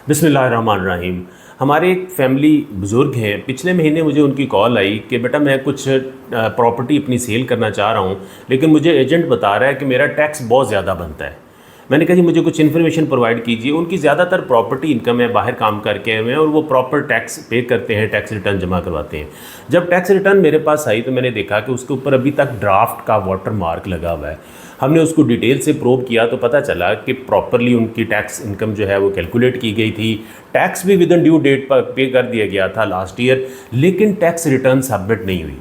बिस्मिल्लाहिर्रहमानिर्रहीम। हमारे एक फैमिली बुज़ुर्ग हैं, पिछले महीने मुझे उनकी कॉल आई कि बेटा मैं कुछ प्रॉपर्टी अपनी सेल करना चाह रहा हूँ, लेकिन मुझे एजेंट बता रहा है कि मेरा टैक्स बहुत ज़्यादा बनता है। मैंने कहा जी मुझे कुछ इन्फॉर्मेशन प्रोवाइड कीजिए। उनकी ज़्यादातर प्रॉपर्टी इनकम है, बाहर काम करके आए हुए हैं और वो प्रॉपर टैक्स पे करते हैं, टैक्स रिटर्न जमा करवाते हैं। जब टैक्स रिटर्न मेरे पास आई तो मैंने देखा कि उसके ऊपर अभी तक ड्राफ्ट का वाटर मार्क लगा हुआ है। हमने उसको डिटेल से प्रोब किया तो पता चला कि प्रॉपरली उनकी टैक्स इनकम जो है वो कैलकुलेट की गई थी, टैक्स भी विद इन ड्यू डेट पर पे कर दिया गया था लास्ट ईयर, लेकिन टैक्स रिटर्न सबमिट नहीं हुई।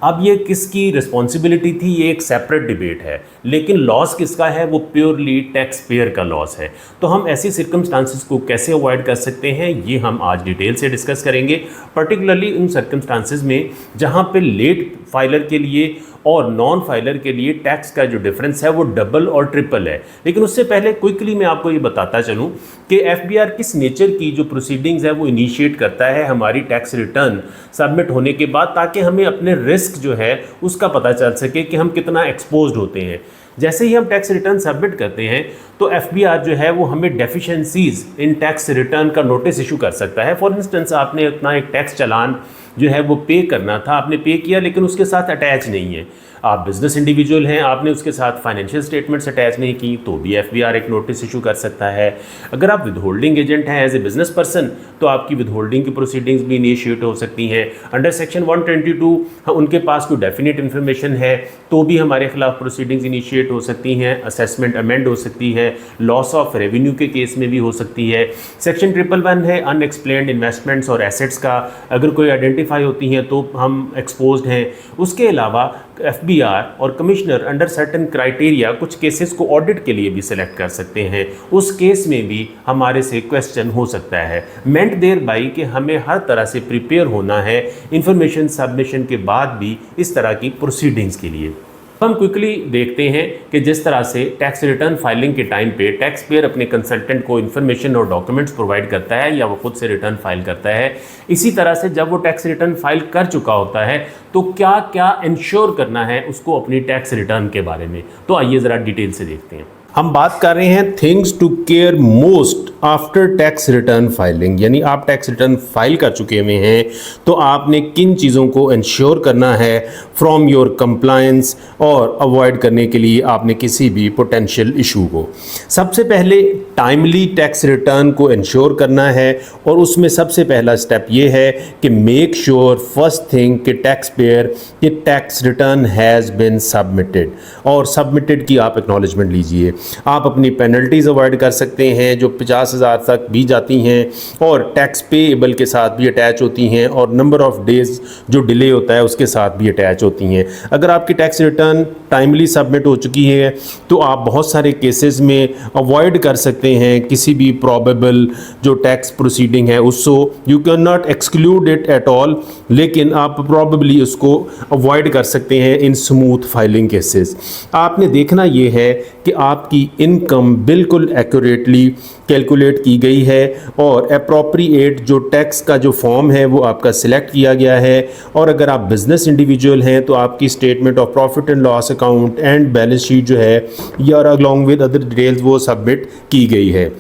अब ये किसकी रिस्पॉन्सिबिलिटी थी, ये एक सेपरेट डिबेट है, लेकिन लॉस किसका है, वो प्योरली टैक्स पेयर का लॉस है। तो हम ऐसी सर्कमस्टांसिस को कैसे अवॉइड कर सकते हैं, ये हम आज डिटेल से डिस्कस करेंगे, पर्टिकुलरली उन सर्कमस्टांसिस में जहाँ पे लेट फाइलर के लिए और नॉन फाइलर के लिए टैक्स का जो डिफरेंस है वो डबल और ट्रिपल है। लेकिन उससे पहले क्विकली मैं आपको ये बताता चलूँ कि एफबीआर किस नेचर की जो प्रोसीडिंग्स है वो इनिशिएट करता है हमारी टैक्स रिटर्न सबमिट होने के बाद, ताकि हमें अपने रिस्क जो है उसका पता चल सके कि हम कितना एक्सपोज्ड होते हैं। जैसे ही हम टैक्स रिटर्न सबमिट करते हैं तो एफबीआर जो है वो हमें डेफिशिएंसीज इन टैक्स रिटर्न का नोटिस इशू कर सकता है। फॉर इंस्टेंस आपने अपना एक टैक्स चालान जो है वो पे करना था, आपने पे किया लेकिन उसके साथ अटैच नहीं है, आप बिजनेस इंडिविजुअल हैं, आपने उसके साथ फाइनेंशियल स्टेटमेंट्स अटैच नहीं की, तो भी एफबीआर एक नोटिस इशू कर सकता है। अगर आप विदहोल्डिंग एजेंट हैं एज ए बिजनेस पर्सन तो आपकी विदहोल्डिंग की प्रोसीडिंग्स भी इनिशिएट हो सकती हैं। अंडर सेक्शन 122 उनके पास कोई डेफिनेट इन्फॉर्मेशन है तो भी हमारे खिलाफ प्रोसीडिंग्स इनिशिएट हो सकती हैं, असेसमेंट अमेंड हो सकती है, लॉस ऑफ रेवेन्यू के केस में भी हो सकती है। सेक्शन 111 है अनएक्सप्लेन्ड इन्वेस्टमेंट्स और एसेट्स का, अगर कोई आइडेंटिफाई होती हैं तो हम एक्सपोज्ड हैं। उसके अलावा एफबीआर और कमिश्नर अंडर सर्टेन क्राइटेरिया कुछ केसेस को ऑडिट के लिए भी सिलेक्ट कर सकते हैं, उस केस में भी हमारे से क्वेश्चन हो सकता है। मेंट देयर बाई कि हमें हर तरह से प्रिपेयर होना है इंफॉर्मेशन सबमिशन के बाद भी इस तरह की प्रोसीडिंग्स के लिए। हम क्विकली देखते हैं कि जिस तरह से टैक्स रिटर्न फाइलिंग के टाइम पे टैक्स पेयर अपने कंसल्टेंट को इन्फॉर्मेशन और डॉक्यूमेंट्स प्रोवाइड करता है या वो खुद से रिटर्न फाइल करता है, इसी तरह से जब वो टैक्स रिटर्न फाइल कर चुका होता है तो क्या क्या इंश्योर करना है उसको अपनी टैक्स रिटर्न के बारे में। तो आइए ज़रा डिटेल से देखते हैं। हम बात कर रहे हैं things to care most after tax return filing, यानी आप टैक्स रिटर्न फाइल कर चुके हुए हैं तो आपने किन चीज़ों को इंश्योर करना है फ्रॉम योर कंप्लायंस और अवॉइड करने के लिए आपने किसी भी पोटेंशियल इशू को। सबसे पहले टाइमली टैक्स रिटर्न को इंश्योर करना है और उसमें सबसे पहला स्टेप ये है कि मेक श्योर फर्स्ट थिंग कि टैक्स पेयर कि tax return has been submitted, और सबमिटेड की आप एक्नॉलेजमेंट लीजिए। आप अपनी पेनल्टीज अवॉइड कर सकते हैं जो 50,000 तक भी जाती हैं और टैक्स पेएबल के साथ भी अटैच होती हैं और नंबर ऑफ डेज जो डिले होता है उसके साथ भी अटैच होती हैं। अगर आपकी टैक्स रिटर्न टाइमली सबमिट हो चुकी है तो आप बहुत सारे केसेस में अवॉइड कर सकते हैं किसी भी प्रॉबेबल जो टैक्स प्रोसीडिंग है उसको, you can not exclude it at all, लेकिन आप प्रॉबेबली उसको अवॉइड कर सकते हैं इन स्मूथ फाइलिंग केसेस। आपने देखना ये है कि आपकी इनकम बिल्कुल एक्यूरेटली कैलकुलेट की गई है और अप्रोप्रिएट जो टैक्स का जो फॉर्म है वो आपका सिलेक्ट किया गया है, और अगर आप बिजनेस इंडिविजुअल हैं तो आपकी statement of profit and loss account and balance sheet जो है या अलॉन्ग विद अदर डिटेल्स वो सबमिट की गई है।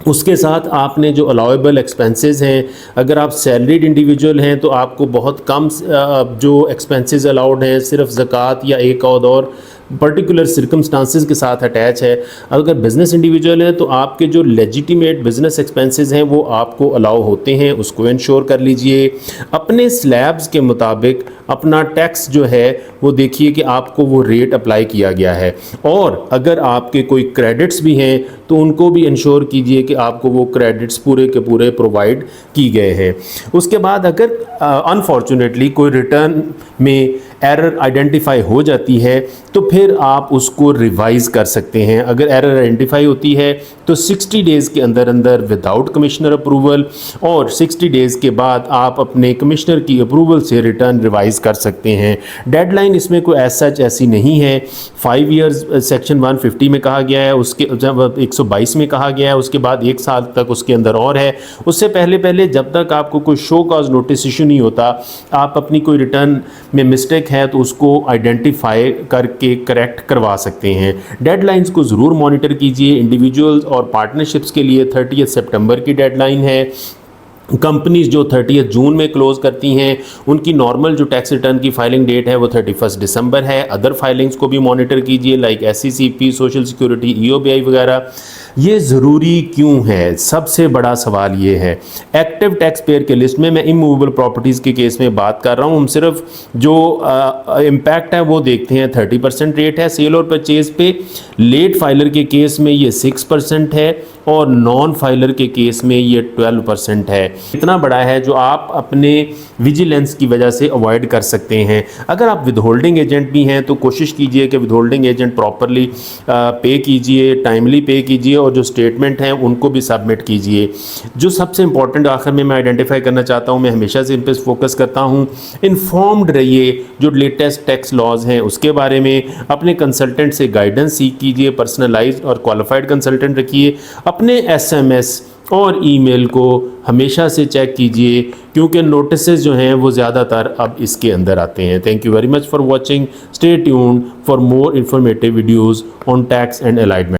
उसके साथ आपने जो अलाउेबल एक्सपेंसेस हैं, अगर आप सैलरीड इंडिविजुअल हैं तो आपको बहुत कम जो एक्सपेंसेस अलाउड हैं, सिर्फ ज़कात या एक और पर्टिकुलर सर्कमस्टांसिस के साथ अटैच है। अगर बिज़नेस इंडिविजुअल हैं तो आपके जो लेजिटिमेट बिज़नेस एक्सपेंसेस हैं वो आपको अलाउ होते हैं, उसको इंश्योर कर लीजिए। अपने स्लैब्स के मुताबिक अपना टैक्स जो है वो देखिए कि आपको वो रेट अप्लाई किया गया है, और अगर आपके कोई क्रेडिट्स भी हैं तो उनको भी इंश्योर कीजिए कि आपको वो क्रेडिट्स पूरे के पूरे प्रोवाइड की गए हैं। उसके बाद अगर अनफॉर्चुनेटली कोई रिटर्न में एरर आइडेंटिफाई हो जाती है तो फिर आप उसको रिवाइज़ कर सकते हैं। अगर एरर आइडेंटिफाई होती है तो 60 डेज़ के अंदर अंदर विदाउट कमिश्नर अप्रूवल, और 60 डेज़ के बाद आप अपने कमिश्नर की अप्रूवल से रिटर्न रिवाइज़ कर सकते हैं। डेडलाइन इसमें कोई एज सच ऐसी नहीं है। 5 ईयर्स सेक्शन 150 में कहा गया है, उसके 122 में कहा गया है, उसके बाद 1 साल तक उसके अंदर और है। उससे पहले जब तक आपको कोई शो कॉज नोटिस इशू नहीं होता, आप अपनी कोई रिटर्न में मिस्टेक मिस्टेक है तो उसको आइडेंटिफाई करके करेक्ट करवा सकते हैं। डेडलाइंस को ज़रूर मॉनिटर कीजिए। इंडिविजुअल्स और पार्टनरशिप्स के लिए 30 सितंबर की डेडलाइन है। कंपनीज जो 30 जून में क्लोज़ करती हैं उनकी नॉर्मल जो टैक्स रिटर्न की फाइलिंग डेट है वो 31 दिसंबर है। अदर फाइलिंग्स को भी मॉनिटर कीजिए like SCCP, social security, EOBI वगैरह। ये ज़रूरी क्यों है? सबसे बड़ा सवाल ये है। एक्टिव टैक्स पेयर के लिस्ट में मैं इमूवेबल प्रॉपर्टीज़ के केस में बात कर रहा हूँ। हम सिर्फ जो इम्पैक्ट है वो देखते हैं। 30% रेट है सेल और परचेज पे। लेट फाइलर के केस में ये 6% है और नॉन फाइलर के केस में ये 12% है। इतना बड़ा है जो आप अपने विजिलेंस की वजह से अवॉइड कर सकते हैं। अगर आप विदहोल्डिंग एजेंट भी हैं तो कोशिश कीजिए कि विदहोल्डिंग एजेंट प्रॉपरली पे कीजिए, टाइमली पे कीजिए और जो स्टेटमेंट हैं उनको भी सबमिट कीजिए। जो सबसे इंपॉर्टेंट आखिर में मैं आइडेंटिफाई करना चाहता हूँ, मैं हमेशा से इन पर फोकस करता हूँ, इन्फॉर्म्ड रहिए जो लेटेस्ट टैक्स लॉज हैं उसके बारे में। अपने कंसल्टेंट से गाइडेंस सीख कीजिए, पर्सनलाइज्ड और क्वालिफाइड कंसल्टेंट रखिए। अपने SMS और ईमेल को हमेशा से चेक कीजिए क्योंकि नोटिसेस जो हैं वो ज़्यादातर अब इसके अंदर आते हैं। Thank you very much for watching. Stay tuned for more informative videos on tax and allied matters.